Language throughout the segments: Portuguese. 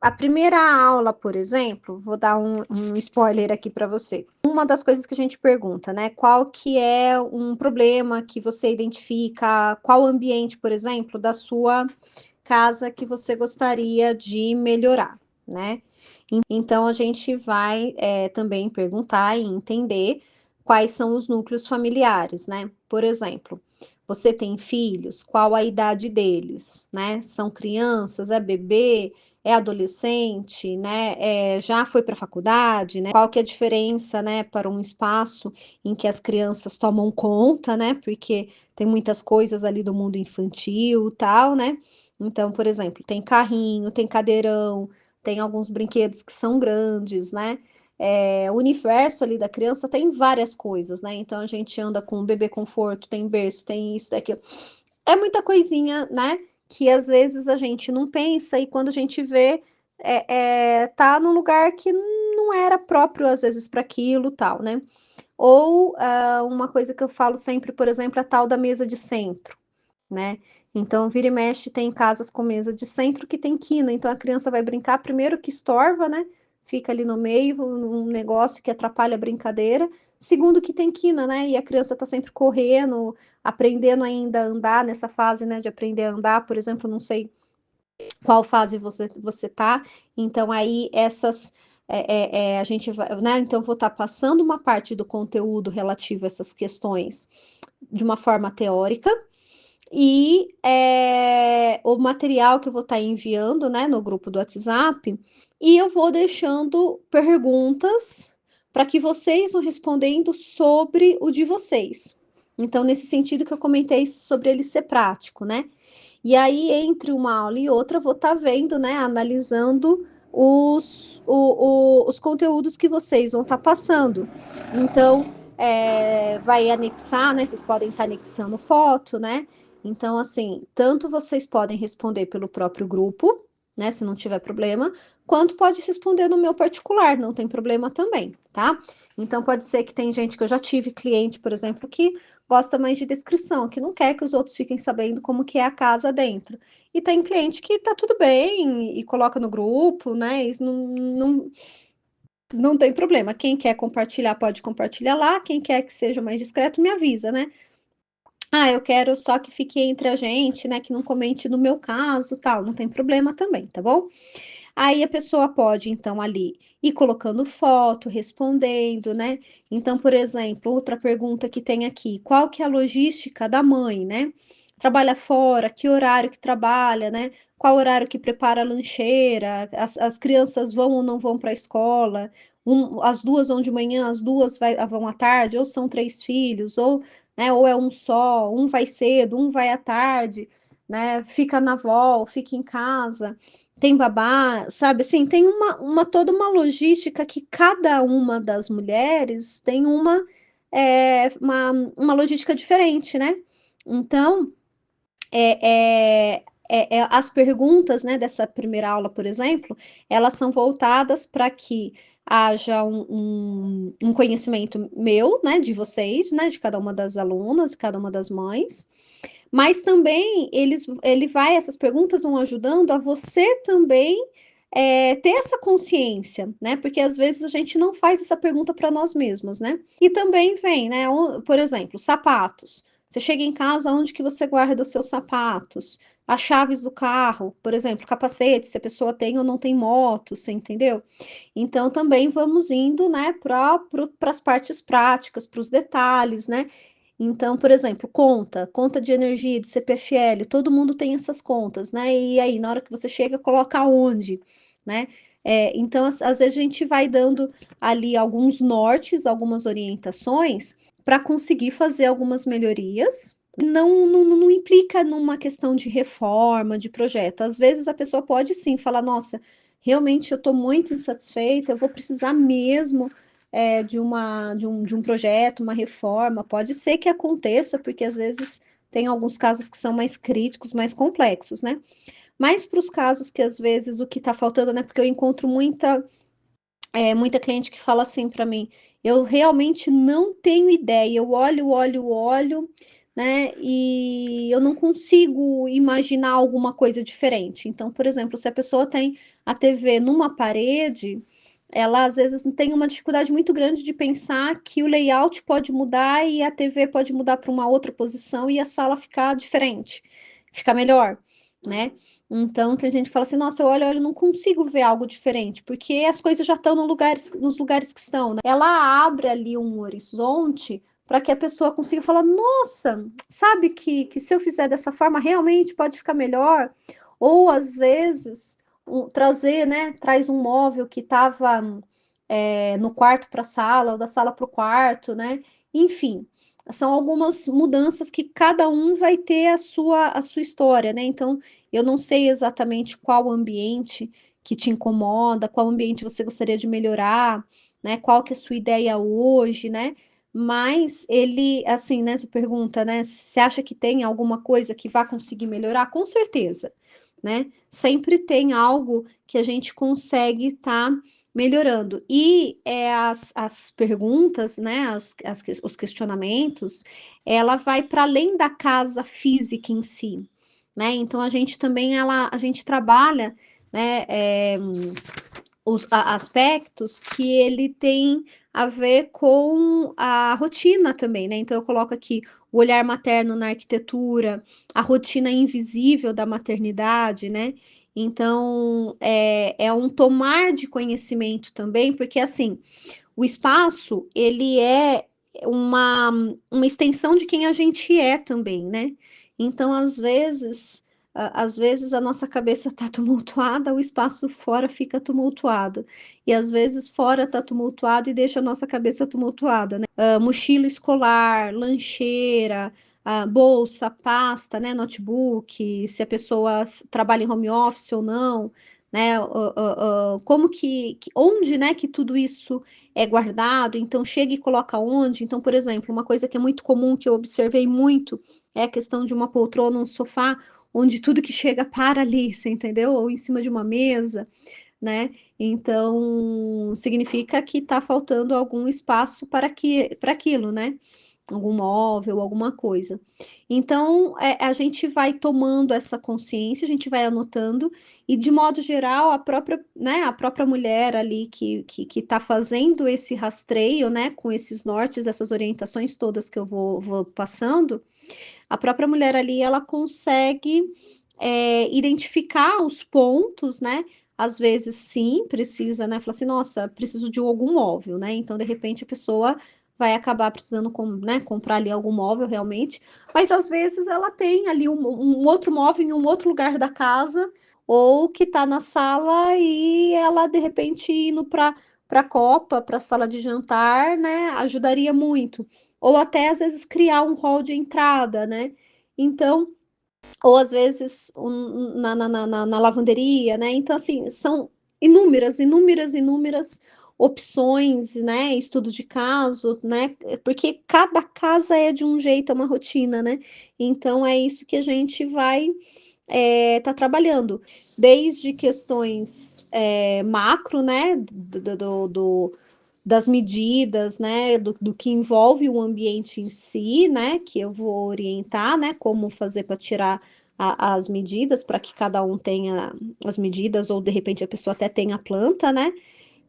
A primeira aula, por exemplo, vou dar um spoiler aqui para você. Uma das coisas que a gente pergunta, né? Qual que é um problema que você identifica? Qual ambiente, por exemplo, da sua casa que você gostaria de melhorar, né? Então a gente vai também perguntar e entender quais são os núcleos familiares, né? Por exemplo, você tem filhos? Qual a idade deles, né? São crianças? É bebê? É adolescente, né? Já foi para a faculdade, né? Qual que é a diferença, né, para um espaço em que as crianças tomam conta, né? Porque tem muitas coisas ali do mundo infantil, tal, né? Então, por exemplo, tem carrinho, tem cadeirão, tem alguns brinquedos que são grandes, né? O universo ali da criança tem várias coisas, né? Então a gente anda com bebê conforto, tem berço, tem isso, tem aquilo. É muita coisinha, né? Que às vezes a gente não pensa e quando a gente vê, tá num lugar que não era próprio às vezes para aquilo, tal, né? Ou uma coisa que eu falo sempre, por exemplo, a tal da mesa de centro, né? Então, vira e mexe, tem casas com mesa de centro que tem quina, então a criança vai brincar, primeiro que estorva, né? Fica ali no meio, um negócio que atrapalha a brincadeira. Segundo que tem quina, né? E a criança tá sempre correndo, aprendendo ainda a andar nessa fase, né? De aprender a andar, por exemplo, não sei qual fase você tá. Então, aí essas. A gente vai, né? Então, vou estar passando uma parte do conteúdo relativo a essas questões de uma forma teórica e o material que eu vou estar enviando, né, no grupo do WhatsApp, e eu vou deixando perguntas para que vocês vão respondendo sobre o de vocês. Então, nesse sentido que eu comentei sobre ele ser prático, né? E aí, entre uma aula e outra, eu vou estar vendo, né, analisando os conteúdos que vocês vão estar passando. Então, vai anexar, né? Vocês podem estar anexando foto, né? Então, assim, tanto vocês podem responder pelo próprio grupo, né? Se não tiver problema, quanto pode responder no meu particular, não tem problema também, tá? Então, pode ser que tem gente que eu já tive cliente, por exemplo, que gosta mais de descrição, que não quer que os outros fiquem sabendo como que é a casa dentro. E tem cliente que tá tudo bem e coloca no grupo, né? Isso não tem problema. Quem quer compartilhar, pode compartilhar lá. Quem quer que seja mais discreto, me avisa, né? Ah, eu quero só que fique entre a gente, né? Que não comente no meu caso, tal. Não tem problema também, tá bom? Aí a pessoa pode, então, ali ir colocando foto, respondendo, né? Então, por exemplo, outra pergunta que tem aqui: qual que é a logística da mãe, né? Trabalha fora, que horário que trabalha, né? Qual horário que prepara a lancheira? As crianças vão ou não vão para a escola? As duas vão de manhã, as duas vão à tarde, ou são três filhos, ou, né, ou é um só, um vai cedo, um vai à tarde, né? Fica na avó, fica em casa, tem babá, sabe? Assim, tem toda uma logística que cada uma das mulheres tem uma logística diferente, né? Então, as perguntas, né, dessa primeira aula, por exemplo, elas são voltadas para que haja um conhecimento meu, né, de vocês, né, de cada uma das alunas, de cada uma das mães, mas também essas perguntas vão ajudando a você também ter essa consciência, né? Porque às vezes a gente não faz essa pergunta para nós mesmos, né? E também vem, né? Por exemplo, sapatos. Você chega em casa, onde que você guarda os seus sapatos? As chaves do carro, por exemplo, capacete, se a pessoa tem ou não tem moto, você entendeu? Então também vamos indo, né, para as partes práticas, para os detalhes, né? Então, por exemplo, conta de energia, de CPFL, todo mundo tem essas contas, né? E aí, na hora que você chega, coloca onde, né? Então, às vezes a gente vai dando ali alguns nortes, algumas orientações para conseguir fazer algumas melhorias. Não implica numa questão de reforma, de projeto. Às vezes a pessoa pode sim falar, nossa, realmente eu estou muito insatisfeita, eu vou precisar mesmo de um projeto, uma reforma. Pode ser que aconteça, porque às vezes tem alguns casos que são mais críticos, mais complexos, né? Mas para os casos que às vezes o que está faltando, né? Porque eu encontro muita cliente que fala assim para mim: eu realmente não tenho ideia, eu olho, olho, olho, né? E eu não consigo imaginar alguma coisa diferente. Então, por exemplo, se a pessoa tem a TV numa parede, ela às vezes tem uma dificuldade muito grande de pensar que o layout pode mudar e a TV pode mudar para uma outra posição e a sala ficar diferente, ficar melhor, né? Então, tem gente que fala assim, nossa, eu não consigo ver algo diferente, porque as coisas já estão no lugares, nos lugares que estão, né? Ela abre ali um horizonte para que a pessoa consiga falar, nossa, sabe que se eu fizer dessa forma, realmente pode ficar melhor? Ou, às vezes, trazer, né, traz um móvel que estava no quarto para a sala, ou da sala para o quarto, né? Enfim, são algumas mudanças que cada um vai ter a sua história, né? Então, eu não sei exatamente qual ambiente que te incomoda, qual ambiente você gostaria de melhorar, né? Qual que é a sua ideia hoje, né? Mas ele, assim, né? Você pergunta, né? Você acha que tem alguma coisa que vá conseguir melhorar? Com certeza, né? Sempre tem algo que a gente consegue estar melhorando. E as perguntas, né? Os questionamentos, ela vai para além da casa física em si, né? Então a gente também a gente trabalha, né? Os aspectos que ele tem a ver com a rotina também, né? Então eu coloco aqui o olhar materno na arquitetura, a rotina invisível da maternidade, né? Então é um tomar de conhecimento também, porque assim, o espaço ele é uma, uma extensão de quem a gente é também, né? Então, às vezes a nossa cabeça está tumultuada, o espaço fora fica tumultuado. E às vezes fora está tumultuado e deixa a nossa cabeça tumultuada, né? Mochila escolar, lancheira, bolsa, pasta, né? Notebook, se a pessoa trabalha em home office ou não, né? Como onde, né, que tudo isso é guardado, então chega e coloca onde. Então, por exemplo, uma coisa que é muito comum, que eu observei muito, é a questão de uma poltrona, um sofá, onde tudo que chega para ali, você entendeu? Ou em cima de uma mesa, né? Então, significa que está faltando algum espaço para aquilo, né? Algum móvel, alguma coisa. Então, a gente vai tomando essa consciência, a gente vai anotando, e de modo geral, a própria mulher ali que está fazendo esse rastreio, né, com esses nortes, essas orientações todas que eu vou passando, a própria mulher ali, ela consegue identificar os pontos, né? Às vezes, sim, precisa, né? Falar assim, nossa, preciso de algum móvel, né? Então, de repente, a pessoa vai acabar precisando, né, comprar ali algum móvel realmente, mas às vezes ela tem ali um outro móvel em um outro lugar da casa, ou que tá na sala e ela, de repente, indo para a copa, para a sala de jantar, né? Ajudaria muito. Ou até, às vezes, criar um hall de entrada, né? Então, ou às vezes na lavanderia, né? Então, assim, são inúmeras opções, né? Estudo de caso, né? Porque cada casa é de um jeito, é uma rotina, né? Então, é isso que a gente vai tá trabalhando, desde questões macro, né? Das medidas, né, do que envolve o ambiente em si, né, que eu vou orientar, né, como fazer para tirar as medidas, para que cada um tenha as medidas, ou de repente a pessoa até tenha a planta, né,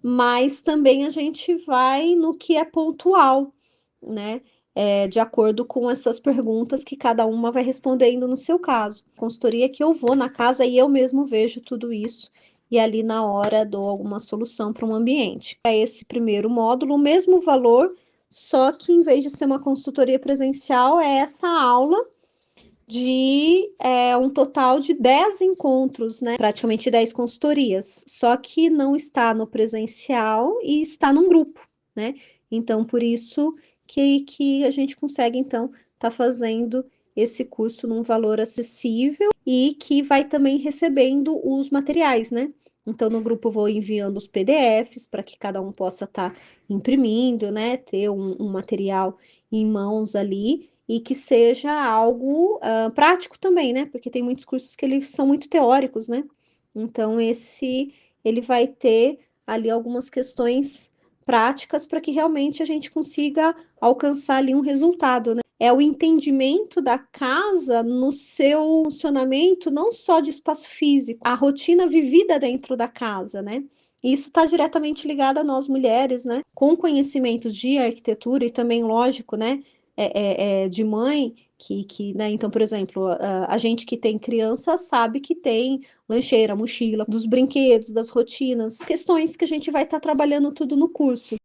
mas também a gente vai no que é pontual, né, de acordo com essas perguntas que cada uma vai respondendo no seu caso. Consultoria que eu vou na casa e eu mesmo vejo tudo isso e ali na hora dou alguma solução para um ambiente. É esse primeiro módulo, o mesmo valor, só que em vez de ser uma consultoria presencial, é essa aula de um total de 10 encontros, né? Praticamente 10 consultorias, só que não está no presencial e está num grupo, né? Então, por isso que a gente consegue, então, tá fazendo esse curso num valor acessível e que vai também recebendo os materiais, né? Então, no grupo eu vou enviando os PDFs para que cada um possa estar imprimindo, né? Ter um material em mãos ali e que seja algo prático também, né? Porque tem muitos cursos que eles são muito teóricos, né? Então, ele vai ter ali algumas questões práticas para que realmente a gente consiga alcançar ali um resultado, né? é o entendimento da casa no seu funcionamento, não só de espaço físico, a rotina vivida dentro da casa, né? E isso está diretamente ligado a nós mulheres, né? Com conhecimentos de arquitetura e também, lógico, né? De mãe, né? Então, por exemplo, a gente que tem criança sabe que tem lancheira, mochila, dos brinquedos, das rotinas, questões que a gente vai estar trabalhando tudo no curso.